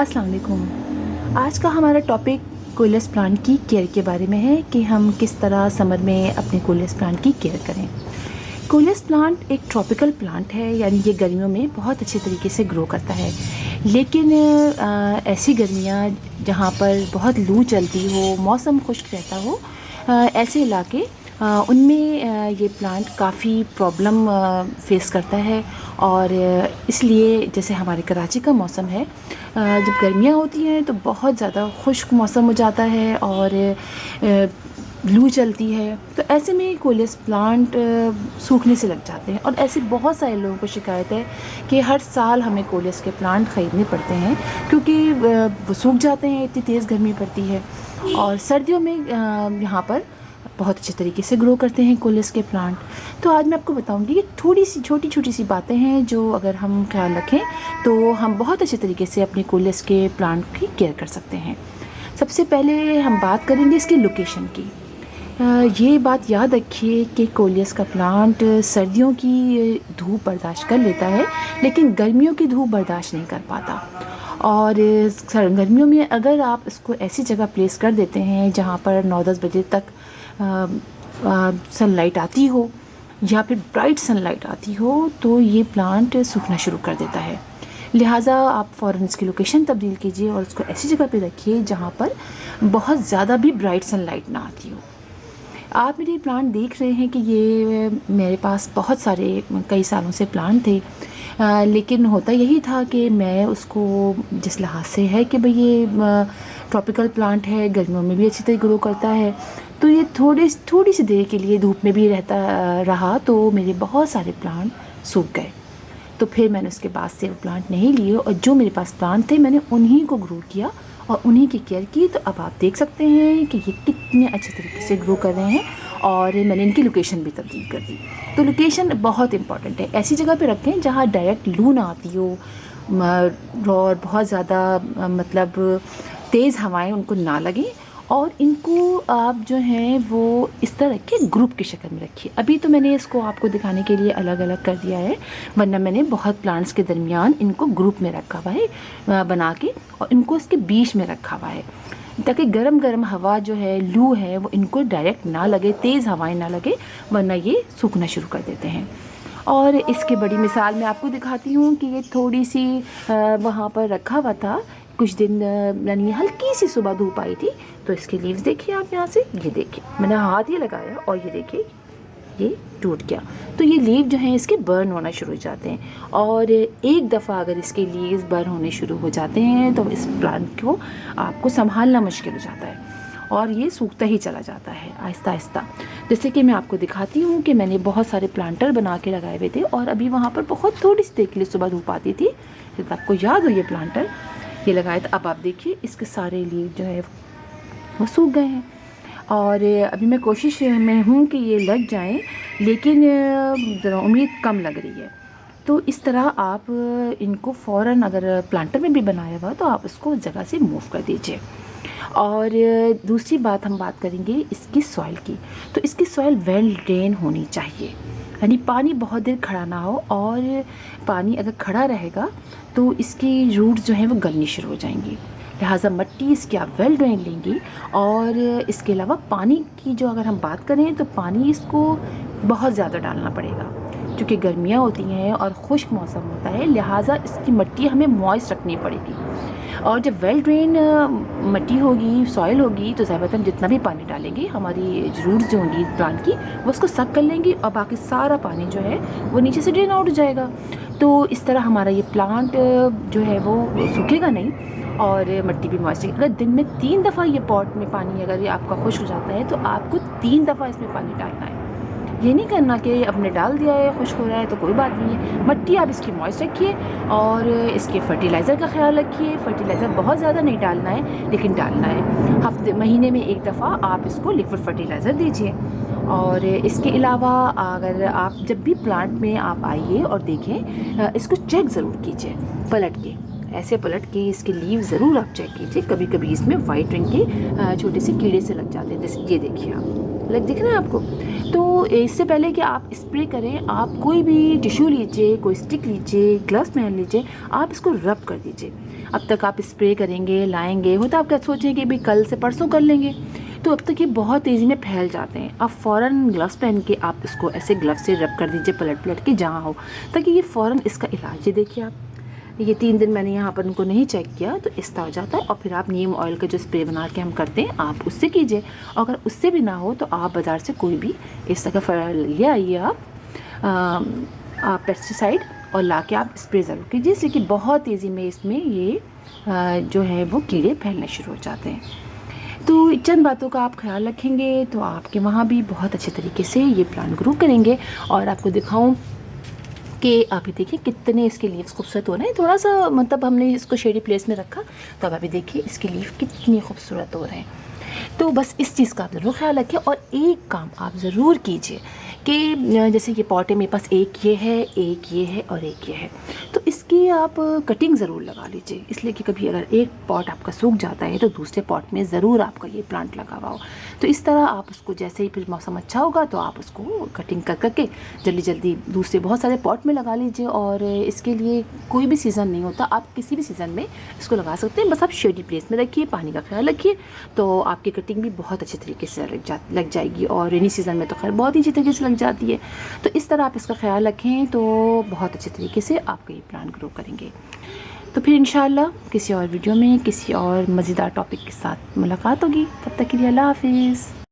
अस्सलाम वालेकुम। आज का हमारा टॉपिक कोलियस प्लांट की केयर के बारे में है कि हम किस तरह समर में अपने कोलियस प्लांट की केयर करें। कोलियस प्लांट एक ट्रॉपिकल प्लांट है, यानी ये गर्मियों में बहुत अच्छे तरीके से ग्रो करता है। लेकिन ऐसी गर्मियाँ जहाँ पर बहुत लू चलती हो, मौसम खुश्क रहता हो, ऐसे इलाके उनमें ये प्लांट काफ़ी प्रॉब्लम फेस करता है। और इसलिए जैसे हमारे कराची का मौसम है, जब गर्मियाँ होती हैं तो बहुत ज़्यादा खुश्क मौसम हो जाता है और लू चलती है, तो ऐसे में कोलियस प्लांट सूखने से लग जाते हैं। और ऐसे बहुत सारे लोगों को शिकायत है कि हर साल हमें कोलियस के प्लांट ख़रीदने पड़ते हैं क्योंकि वो सूख जाते हैं, इतनी तेज़ गर्मी पड़ती है। और सर्दियों में यहाँ पर बहुत अच्छे तरीके से ग्रो करते हैं कोलियस के प्लांट। तो आज मैं आपको बताऊंगी कि थोड़ी सी छोटी सी बातें हैं जो अगर हम ख्याल रखें तो हम बहुत अच्छे तरीके से अपने कोलियस के प्लांट की केयर कर सकते हैं। सबसे पहले हम बात करेंगे इसकी लोकेशन की। ये बात याद रखिए कि कोलियस का प्लांट सर्दियों की धूप बर्दाश्त कर लेता है, लेकिन गर्मियों की धूप बर्दाश्त नहीं कर पाता। और गर्मियों में अगर आप इसको ऐसी जगह प्लेस कर देते हैं जहाँ पर 9-10 बजे तक सनलाइट आती हो या फिर ब्राइट सनलाइट आती हो, तो ये प्लांट सूखना शुरू कर देता है। लिहाजा आप फ़ौरन इसकी लोकेशन तब्दील कीजिए और उसको ऐसी जगह पे रखिए जहाँ पर बहुत ज़्यादा भी ब्राइट सनलाइट ना आती हो। आप मेरे प्लांट देख रहे हैं कि ये मेरे पास बहुत सारे कई सालों से प्लांट थे, लेकिन होता यही था कि मैं उसको जिस लिहाज से है कि भाई ये ट्रॉपिकल प्लांट है, गर्मियों में भी अच्छी तरह ग्रो करता है, तो ये थोड़ी सी देर के लिए धूप में भी रहता रहा तो मेरे बहुत सारे प्लांट सूख गए। तो फिर मैंने उसके बाद से वो प्लांट नहीं लिए और जो मेरे पास प्लांट थे मैंने उन्हीं को ग्रो किया और उन्हीं की केयर की। तो अब आप देख सकते हैं कि ये कितने अच्छे तरीके से ग्रो कर रहे हैं और मैंने इनकी लोकेशन भी तब्दील कर दी। तो लोकेशन बहुत इंपॉर्टेंट है, ऐसी जगह पे रखें जहाँ डायरेक्ट लू ना आती हो और बहुत ज़्यादा मतलब तेज़ हवाएं उनको ना लगें। और इनको आप जो हैं वो इस तरह के ग्रुप की शक्ल में रखिए। अभी तो मैंने इसको आपको दिखाने के लिए अलग अलग कर दिया है, वरना मैंने बहुत प्लांट्स के दरमियान इनको ग्रुप में रखा हुआ है बना के, और इनको इसके बीच में रखा हुआ है ताकि गरम गरम हवा जो है, लू है, वो इनको डायरेक्ट ना लगे, तेज़ हवाएं ना लगे, वरना ये सूखना शुरू कर देते हैं। और इसकी बड़ी मिसाल मैं आपको दिखाती हूँ कि ये थोड़ी सी वहाँ पर रखा हुआ था कुछ दिन, यानी हल्की सी सुबह धूप आई थी, तो इसके लीव्स देखिए आप यहाँ से, ये देखिए मैंने हाथ ही लगाया और ये देखिए ये टूट गया। तो ये लीव जो हैं इसके बर्न होना शुरू हो जाते हैं, और एक दफ़ा अगर इसके लीव्स बर्न होने शुरू हो जाते हैं तो इस प्लांट को आपको संभालना मुश्किल हो जाता है और ये सूखता ही चला जाता है आहिस्ता आहिस्ता। जैसे कि मैं आपको दिखाती हूँ कि मैंने बहुत सारे प्लांटर बना के लगाए हुए थे और अभी वहाँ पर बहुत थोड़ी सी देर के लिए सुबह धूप आती थी, जब आपको याद हो ये प्लांटर ये लगाए। तो अब आप देखिए इसके सारे लीव जो है वो सूख गए हैं और अभी मैं कोशिश में हूँ कि ये लग जाएं, लेकिन ज़रा उम्मीद कम लग रही है। तो इस तरह आप इनको फ़ौरन, अगर प्लांटर में भी बनाया हुआ तो आप इसको जगह से मूव कर दीजिए। और दूसरी बात हम बात करेंगे इसकी सॉइल की। तो इसकी सॉइल वेल ड्रेन होनी चाहिए, यानी पानी बहुत देर खड़ा ना हो, और पानी अगर खड़ा रहेगा तो इसकी रूट्स जो हैं वो गलनी शुरू हो जाएंगी। लिहाजा मिट्टी इसकी आप वेल ड्रेन लेंगी। और इसके अलावा पानी की जो अगर हम बात करें तो पानी इसको बहुत ज़्यादा डालना पड़ेगा क्योंकि गर्मियाँ होती हैं और खुश्क मौसम होता है, लिहाजा इसकी मिट्टी हमें मॉइस्ट रखनी पड़ेगी। और जब वेल ड्रेन मिट्टी होगी, सॉइल होगी, तो ज़्यादातर जितना भी पानी डालेंगे हमारी रूट्स जो होंगी प्लांट की वो उसको सक कर लेंगी और बाकी सारा पानी जो है वो नीचे से ड्रेन आउट हो जाएगा। तो इस तरह हमारा ये प्लांट जो है वो सूखेगा नहीं और मिट्टी भी मॉइस्ट रहेगी। अगर दिन में 3 दफ़ा ये पॉट में पानी अगर ये आपका खुश्क हो जाता है तो आपको 3 दफ़ा इसमें पानी डालना है। ये नहीं करना कि आपने डाल दिया है, खुश्क हो रहा है तो कोई बात नहीं है। मिट्टी आप इसकी मॉइस्ट रखिए और इसके फर्टिलाइज़र का ख्याल रखिए। फर्टिलाइज़र बहुत ज़्यादा नहीं डालना है, लेकिन डालना है महीने में एक दफ़ा आप इसको लिक्विड फर्टिलाइज़र दीजिए। और इसके अलावा अगर आप जब भी प्लांट में आप आइए और देखें, इसको चेक ज़रूर कीजिए पलट के, ऐसे पलट के इसके लीव ज़रूर आप चेक कीजिए। कभी कभी इसमें वाइट रंग के छोटे से कीड़े से लग जाते हैं, जैसे ये देखिए आप, लाइक दिख रहा है आपको। तो इससे पहले कि आप स्प्रे करें, आप कोई भी टिश्यू लीजिए, कोई स्टिक लीजिए, ग्लव्स पहन लीजिए, आप इसको रब कर दीजिए। अब तक आप स्प्रे करेंगे, लाएंगे, होता आप क्या सोचें कि भाई कल से परसों कर लेंगे, तो अब तक ये बहुत तेज़ी में फैल जाते हैं। अब फ़ौरन ग्लव्स पहन के आप इसको ऐसे ग्लव्स से रब कर दीजिए, पलट पलट के जहाँ हो, ताकि ये फ़ौरन इसका इलाज। ये देखिए आप, ये 3 दिन मैंने यहाँ पर उनको नहीं चेक किया तो इस तरह हो जाता है। और फिर आप नीम ऑयल का जो स्प्रे बना के हम करते हैं, आप उससे कीजिए। अगर उससे भी ना हो तो आप बाज़ार से कोई भी इस तरह का ले आइए आप पेस्टिसाइड, और ला के आप स्प्रे ज़रूर कीजिए, इसलिए कि बहुत तेज़ी में इसमें ये जो है वो कीड़े फैलने शुरू हो जाते हैं। तो चंद बातों का आप ख्याल रखेंगे तो आपके वहाँ भी बहुत अच्छे तरीके से ये प्लांट ग्रो करेंगे। और आपको दिखाऊं कि अभी देखिए कितने इसके लीव्स खूबसूरत हो रहे हैं। थोड़ा सा मतलब हमने इसको शेडी प्लेस में रखा, तो अब अभी देखिए इसके लीव कितनी खूबसूरत हो रहे हैं। तो बस इस चीज़ का आप ज़रूर ख्याल रखें। और एक काम आप ज़रूर कीजिए कि जैसे ये पॉट है मेरे पास, एक ये है, एक ये है और एक ये है, तो इसकी आप कटिंग ज़रूर लगा लीजिए, इसलिए कि कभी अगर एक पॉट आपका सूख जाता है तो दूसरे पॉट में ज़रूर आपका ये प्लांट लगा हुआ हो। तो इस तरह आप उसको जैसे ही फिर मौसम अच्छा होगा तो आप उसको कटिंग कर करके जल्दी जल्दी दूसरे बहुत सारे पॉट में लगा लीजिए। और इसके लिए कोई भी सीज़न नहीं होता, आप किसी भी सीज़न में इसको लगा सकते हैं। बस आप शेडी प्लेस में रखिए, पानी का ख्याल रखिए, तो आपकी कटिंग भी बहुत अच्छे तरीके से लग जाएगी। और रेनी सीज़न में तो खैर बहुत ही अच्छी तरीके से लग जाती है। तो इस तरह आप इसका ख्याल रखें तो बहुत अच्छे तरीके से आपका ये प्लांट ग्रो करेंगे। तो फिर इंशाल्लाह किसी और वीडियो में किसी और मज़ेदार टॉपिक के साथ मुलाकात होगी। तब तक के लिए अल्लाह हाफिज़।